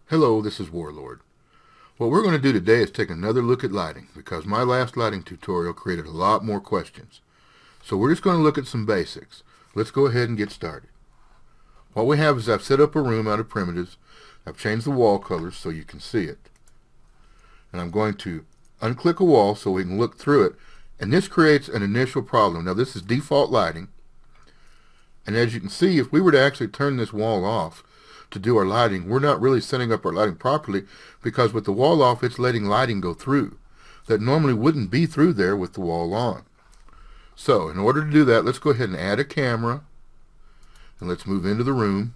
Hello, this is Warlord. What we're going to do today is take another look at lighting, because my last lighting tutorial created a lot more questions. So we're just going to look at some basics. Let's go ahead and get started. What we have is I've set up a room out of primitives. I've changed the wall colors so you can see it. And I'm going to unclick a wall so we can look through it. And this creates an initial problem. Now this is default lighting. And as you can see, if we were to actually turn this wall off to do our lighting, we're not really setting up our lighting properly, because with the wall off, it's letting lighting go through that normally wouldn't be through there with the wall on. So in order to do that, let's go ahead and add a camera, and let's move into the room,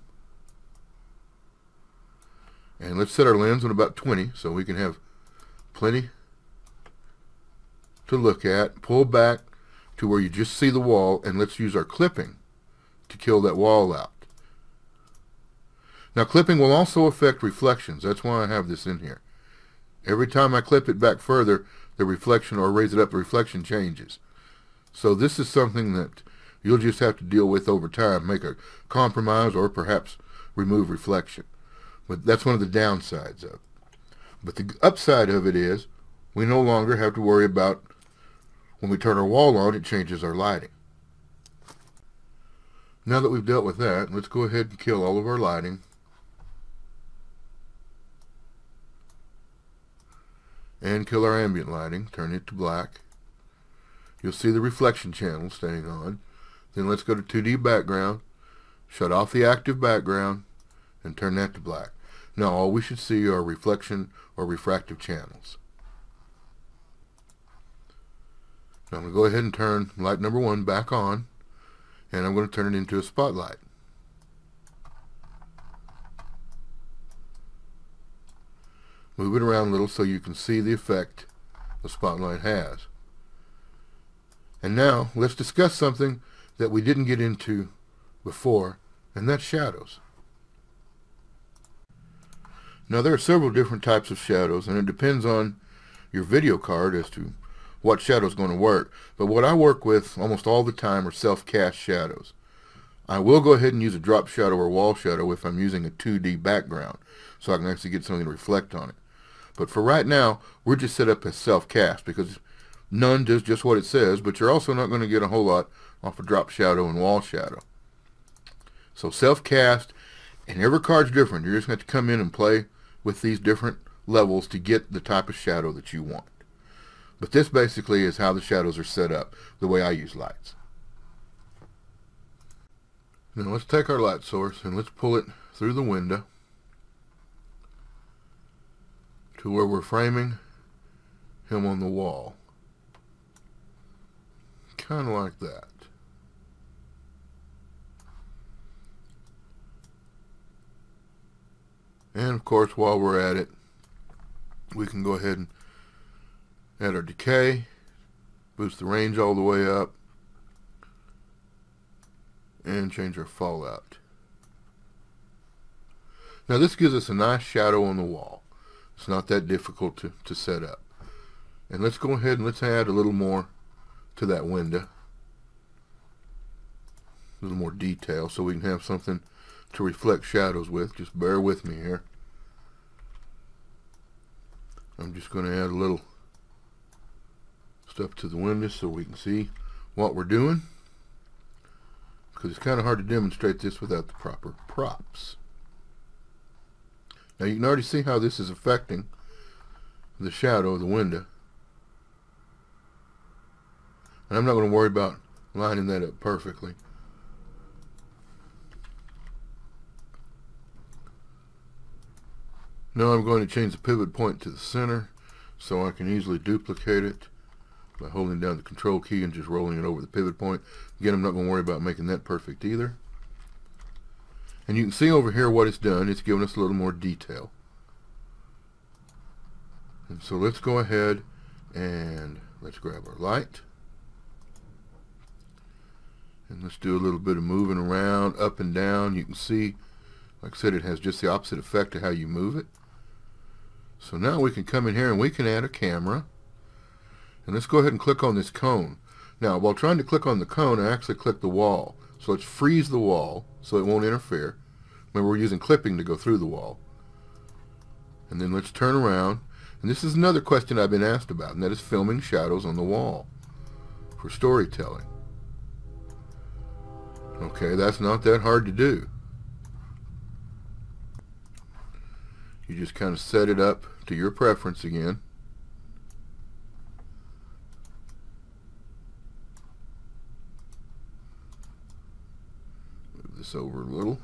and let's set our lens on about 20 so we can have plenty to look at. Pull back to where you just see the wall, and let's use our clipping to kill that wall out. Now clipping will also affect reflections. That's why I have this in here. Every time I clip it back further, the reflection, or raise it up, the reflection changes. So this is something that you'll just have to deal with over time. Make a compromise, or perhaps remove reflection. But that's one of the downsides of it. But the upside of it is we no longer have to worry about when we turn our wall on, it changes our lighting. Now that we've dealt with that, let's go ahead and kill all of our lighting. And kill our ambient lighting, turn it to black. You'll see the reflection channel staying on. Then let's go to 2D background, shut off the active background, and turn that to black. Now all we should see are reflection or refractive channels. Now I'm going to go ahead and turn light number 1 back on, and I'm going to turn it into a spotlight. Move it around a little so you can see the effect the spotlight has. And now let's discuss something that we didn't get into before, and that's shadows. Now there are several different types of shadows, and it depends on your video card as to what shadow is going to work. But what I work with almost all the time are self-cast shadows. I will go ahead and use a drop shadow or wall shadow if I'm using a 2D background, so I can actually get something to reflect on it. But for right now, we're just set up as self-cast, because none does just what it says, but you're also not going to get a whole lot off of drop shadow and wall shadow. So self-cast, and every card's different. You're just going to have to come in and play with these different levels to get the type of shadow that you want. But this basically is how the shadows are set up, the way I use lights. Now let's take our light source and let's pull it through the window to where we're framing him on the wall. Kind of like that. And of course, while we're at it, we can go ahead and add our decay, boost the range all the way up, and change our fallout. Now this gives us a nice shadow on the wall. It's not that difficult to set up. And let's go ahead and let's add a little more to that window. A little more detail so we can have something to reflect shadows with. Just bear with me here. I'm just going to add a little stuff to the window so we can see what we're doing, because it's kind of hard to demonstrate this without the proper props. Now you can already see how this is affecting the shadow of the window. And I'm not going to worry about lining that up perfectly. Now I'm going to change the pivot point to the center so I can easily duplicate it by holding down the control key and just rolling it over the pivot point. Again, I'm not going to worry about making that perfect either. And you can see over here what it's done. It's given us a little more detail. And so let's go ahead and let's grab our light. And let's do a little bit of moving around, up and down. You can see, like I said, it has just the opposite effect of how you move it. So now we can come in here and we can add a camera. And let's go ahead and click on this cone. Now, while trying to click on the cone, I actually clicked the wall. So let's freeze the wall so it won't interfere. Remember, we're using clipping to go through the wall. And then let's turn around. And this is another question I've been asked about, and that is filming shadows on the wall for storytelling. Okay, that's not that hard to do. You just kind of set it up to your preference again. Move this over a little.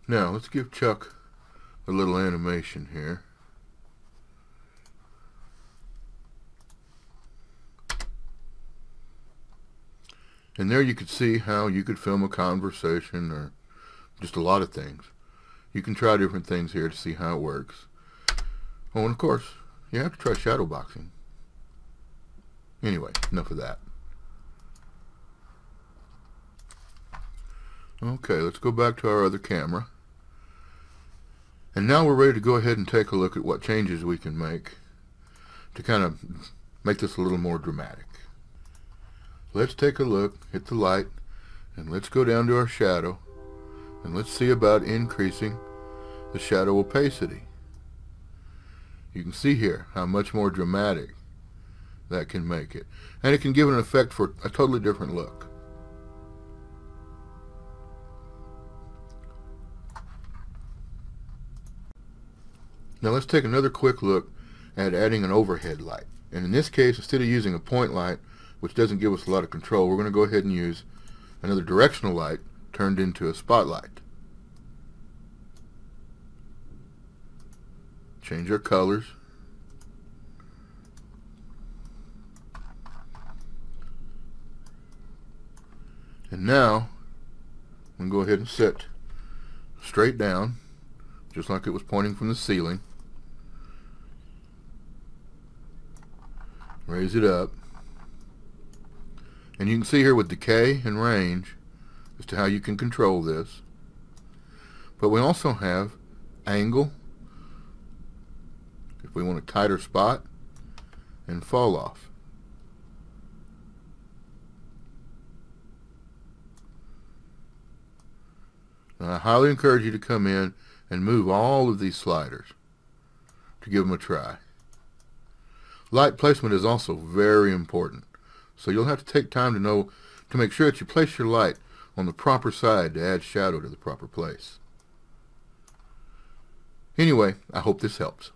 Now, let's give Chuck a little animation here. And there you could see how you could film a conversation or just a lot of things. You can try different things here to see how it works. Oh, and of course, you have to try shadow boxing. Anyway, enough of that. Okay, let's go back to our other camera. And now we're ready to go ahead and take a look at what changes we can make to kind of make this a little more dramatic. Let's take a look, hit the light, and let's go down to our shadow, and let's see about increasing the shadow opacity. You can see here how much more dramatic that can make it. And it can give an effect for a totally different look. Now let's take another quick look at adding an overhead light. And in this case, instead of using a point light, which doesn't give us a lot of control, we're going to go ahead and use another directional light turned into a spotlight. Change our colors. And now, I'm going to go ahead and set straight down, just like it was pointing from the ceiling. Raise it up. And you can see here with decay and range as to how you can control this. But we also have angle, if we want a tighter spot, and fall off. Now, I highly encourage you to come in and move all of these sliders to give them a try. Light placement is also very important. So you'll have to take time to make sure that you place your light on the proper side to add shadow to the proper place. Anyway, I hope this helps.